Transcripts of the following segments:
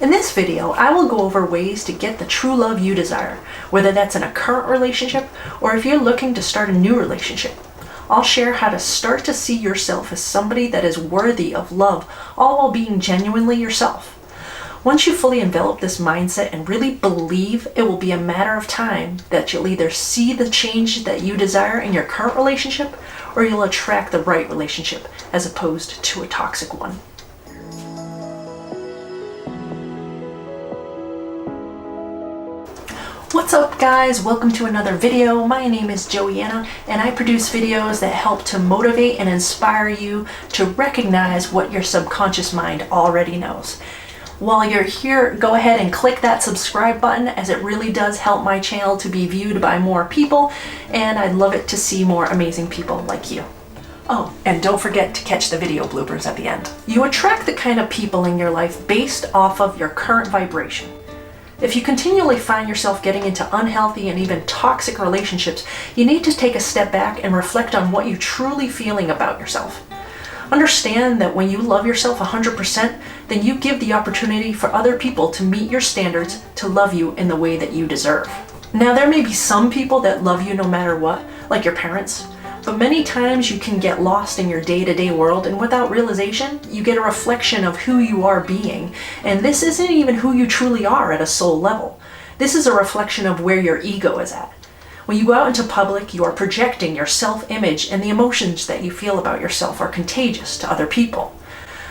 In this video, I will go over ways to get the true love you desire, whether that's in a current relationship or if you're looking to start a new relationship. I'll share how to start to see yourself as somebody that is worthy of love, all while being genuinely yourself. Once you fully envelop this mindset and really believe, it will be a matter of time that you'll either see the change that you desire in your current relationship or you'll attract the right relationship as opposed to a toxic one. What's up guys, welcome to another video. My name is Joanna and I produce videos that help to motivate and inspire you to recognize what your subconscious mind already knows. While you're here, go ahead and click that subscribe button as it really does help my channel to be viewed by more people, and I'd love it to see more amazing people like you. Oh, and don't forget to catch the video bloopers at the end. You attract the kind of people in your life based off of your current vibration. If you continually find yourself getting into unhealthy and even toxic relationships, you need to take a step back and reflect on what you're truly feeling about yourself. Understand that when you love yourself 100%, then you give the opportunity for other people to meet your standards to love you in the way that you deserve. Now, there may be some people that love you no matter what, like your parents, but many times you can get lost in your day-to-day world, and without realization, you get a reflection of who you are being, and this isn't even who you truly are at a soul level. This is a reflection of where your ego is at. When you go out into public, you are projecting your self-image, and the emotions that you feel about yourself are contagious to other people.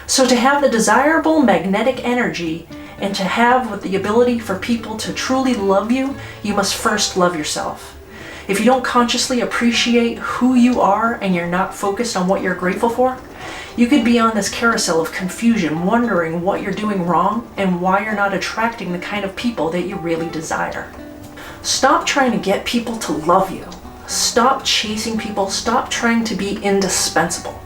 So to have the desirable magnetic energy and to have the ability for people to truly love you, you must first love yourself. If you don't consciously appreciate who you are and you're not focused on what you're grateful for, you could be on this carousel of confusion, wondering what you're doing wrong and why you're not attracting the kind of people that you really desire. Stop trying to get people to love you. Stop chasing people. Stop trying to be indispensable.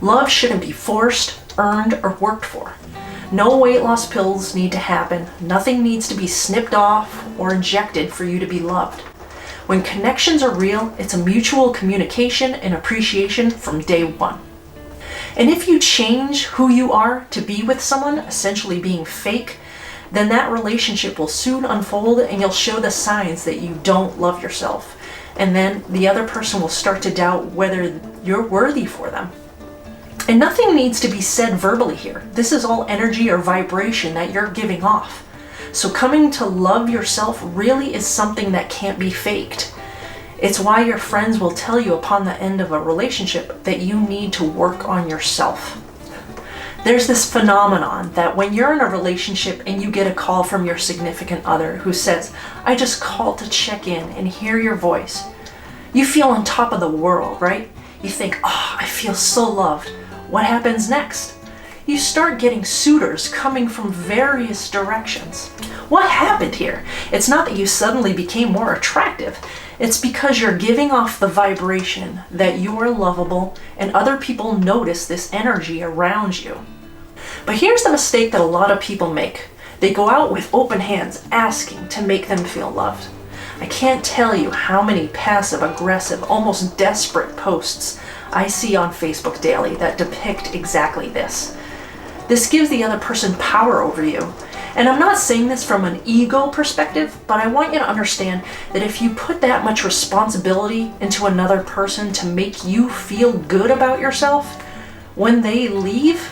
Love shouldn't be forced, earned, or worked for. No weight loss pills need to happen. Nothing needs to be snipped off or injected for you to be loved. When connections are real, it's a mutual communication and appreciation from day one. And if you change who you are to be with someone, essentially being fake, then that relationship will soon unfold and you'll show the signs that you don't love yourself. And then the other person will start to doubt whether you're worthy for them. And nothing needs to be said verbally here. This is all energy or vibration that you're giving off. So coming to love yourself really is something that can't be faked. It's why your friends will tell you upon the end of a relationship that you need to work on yourself. There's this phenomenon that when you're in a relationship and you get a call from your significant other who says, "I just called to check in and hear your voice," you feel on top of the world, right? You think, "Oh, I feel so loved." What happens next? You start getting suitors coming from various directions. What happened here? It's not that you suddenly became more attractive. It's because you're giving off the vibration that you are lovable and other people notice this energy around you. But here's the mistake that a lot of people make. They go out with open hands asking to make them feel loved. I can't tell you how many passive-aggressive, almost desperate posts I see on Facebook daily that depict exactly this. This gives the other person power over you. And I'm not saying this from an ego perspective, but I want you to understand that if you put that much responsibility into another person to make you feel good about yourself, when they leave,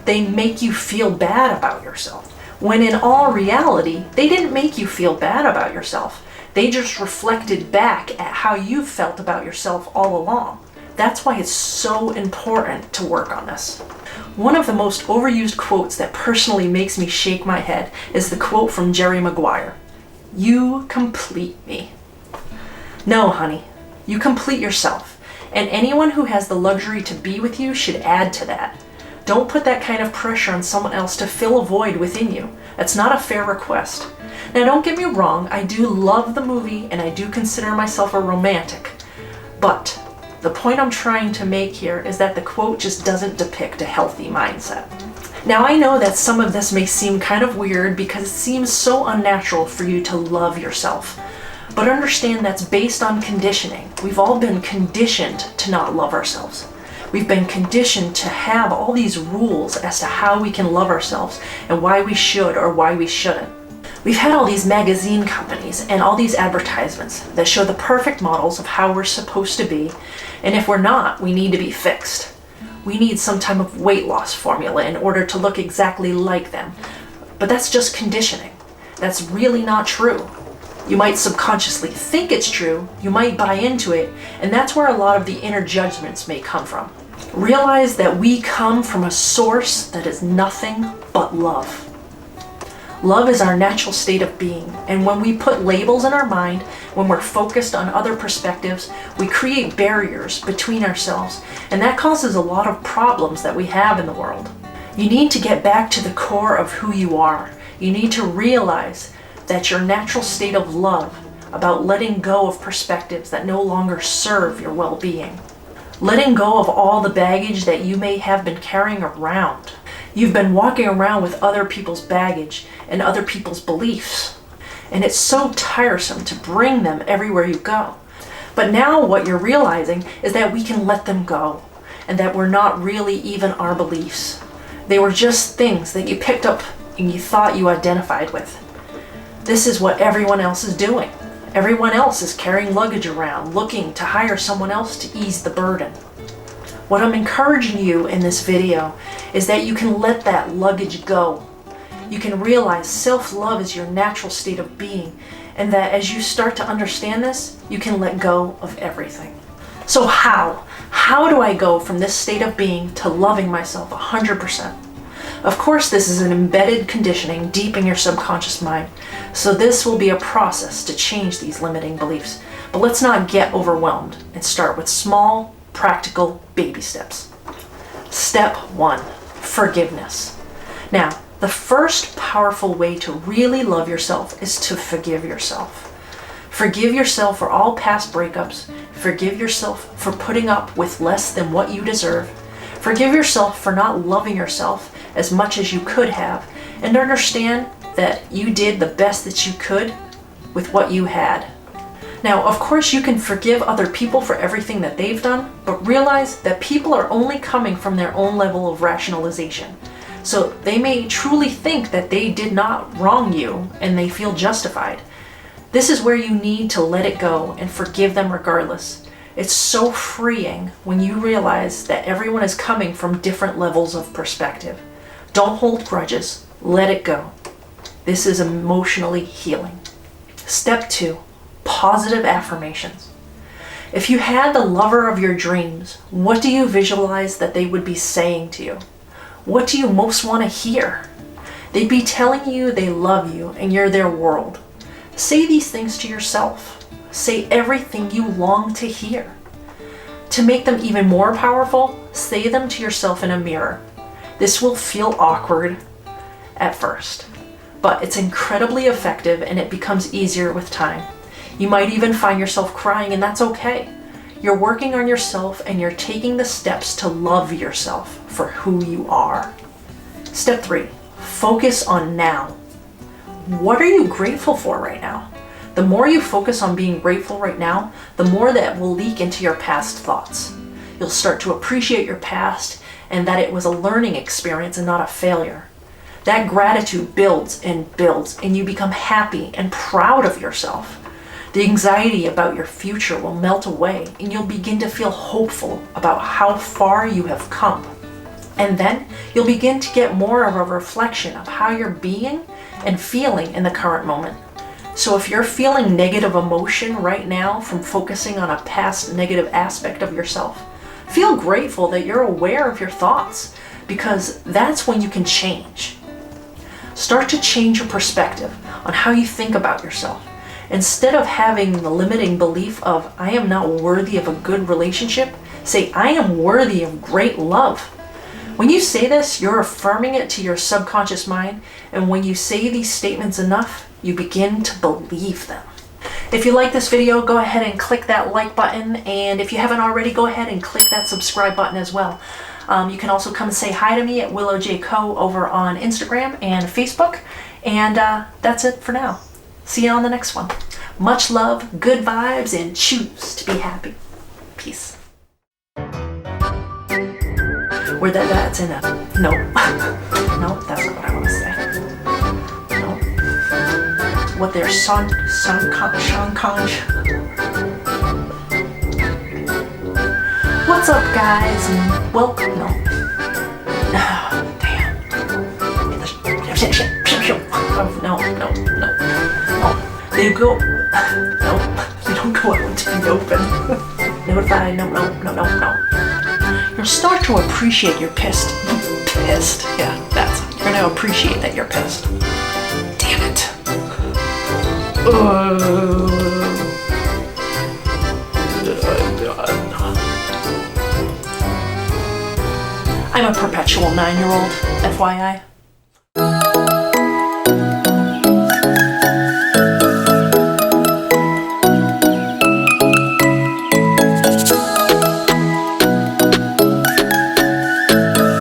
they make you feel bad about yourself. When in all reality, they didn't make you feel bad about yourself. They just reflected back at how you felt about yourself all along. That's why it's so important to work on this. One of the most overused quotes that personally makes me shake my head is the quote from Maguire. "You complete me." No, honey, you complete yourself. And anyone who has the luxury to be with you should add to that. Don't put that kind of pressure on someone else to fill a void within you. That's not a fair request. Now, don't get me wrong, I do love the movie and I do consider myself a romantic. But the point I'm trying to make here is that the quote just doesn't depict a healthy mindset. Now, I know that some of this may seem kind of weird because it seems so unnatural for you to love yourself. But understand that's based on conditioning. We've all been conditioned to not love ourselves. We've been conditioned to have all these rules as to how we can love ourselves and why we should or why we shouldn't. We've had all these magazine companies and all these advertisements that show the perfect models of how we're supposed to be, and if we're not, we need to be fixed. We need some type of weight loss formula in order to look exactly like them. But that's just conditioning. That's really not true. You might subconsciously think it's true, you might buy into it, and that's where a lot of the inner judgments may come from. Realize that we come from a source that is nothing but love. Love is our natural state of being, and when we put labels in our mind, when we're focused on other perspectives, we create barriers between ourselves, and that causes a lot of problems that we have in the world. You need to get back to the core of who you are. You need to realize that your natural state of love, about letting go of perspectives that no longer serve your well-being. Letting go of all the baggage that you may have been carrying around. You've been walking around with other people's baggage and other people's beliefs, and it's so tiresome to bring them everywhere you go. But now what you're realizing is that we can let them go, and that we're not really even our beliefs. They were just things that you picked up and you thought you identified with. This is what everyone else is doing. Everyone else is carrying luggage around, looking to hire someone else to ease the burden. What I'm encouraging you in this video is that you can let that luggage go. You can realize self-love is your natural state of being, and that as you start to understand this, you can let go of everything. So how? How do I go from this state of being to loving myself 100%? Of course, this is an embedded conditioning deep in your subconscious mind, so this will be a process to change these limiting beliefs. But let's not get overwhelmed and start with small, practical baby steps. Step 1, forgiveness. Now, the first powerful way to really love yourself is to forgive yourself. Forgive yourself for all past breakups. Forgive yourself for putting up with less than what you deserve. Forgive yourself for not loving yourself as much as you could have, and understand that you did the best that you could with what you had. Now, of course, you can forgive other people for everything that they've done, but realize that people are only coming from their own level of rationalization. So they may truly think that they did not wrong you and they feel justified. This is where you need to let it go and forgive them regardless. It's so freeing when you realize that everyone is coming from different levels of perspective. Don't hold grudges, let it go. This is emotionally healing. Step 2, positive affirmations. If you had the lover of your dreams, what do you visualize that they would be saying to you? What do you most want to hear? They'd be telling you they love you and you're their world. Say these things to yourself. Say everything you long to hear. To make them even more powerful, say them to yourself in a mirror. This will feel awkward at first, but it's incredibly effective and it becomes easier with time. You might even find yourself crying, and that's okay. You're working on yourself and you're taking the steps to love yourself for who you are. Step 3, focus on now. What are you grateful for right now? The more you focus on being grateful right now, the more that will leak into your past thoughts. You'll start to appreciate your past and that it was a learning experience and not a failure. That gratitude builds and builds, and you become happy and proud of yourself. The anxiety about your future will melt away, and you'll begin to feel hopeful about how far you have come. And then you'll begin to get more of a reflection of how you're being and feeling in the current moment. So if you're feeling negative emotion right now from focusing on a past negative aspect of yourself, feel grateful that you're aware of your thoughts, because that's when you can change. Start to change your perspective on how you think about yourself. Instead of having the limiting belief of, I am not worthy of a good relationship, say, I am worthy of great love. When you say this, you're affirming it to your subconscious mind, and when you say these statements enough, you begin to believe them. If you like this video, go ahead and click that like button, and if you haven't already, go ahead and click that subscribe button as well. You can also come and say hi to me at WillowJ.Co over on Instagram and Facebook, and that's it for now. See you on the next one. Much love, good vibes, and choose to be happy. Peace. where that's in a, no, no, that's not what I want to say. No. What their son conj. What's up, guys? Welcome. No. Damn. No. They go. No. They don't go out into the open. Notify. No. You'll start to appreciate you're pissed. Pissed. Yeah, that's. You're gonna appreciate that you're pissed. Damn it. I'm a perpetual 9-year-old, FYI.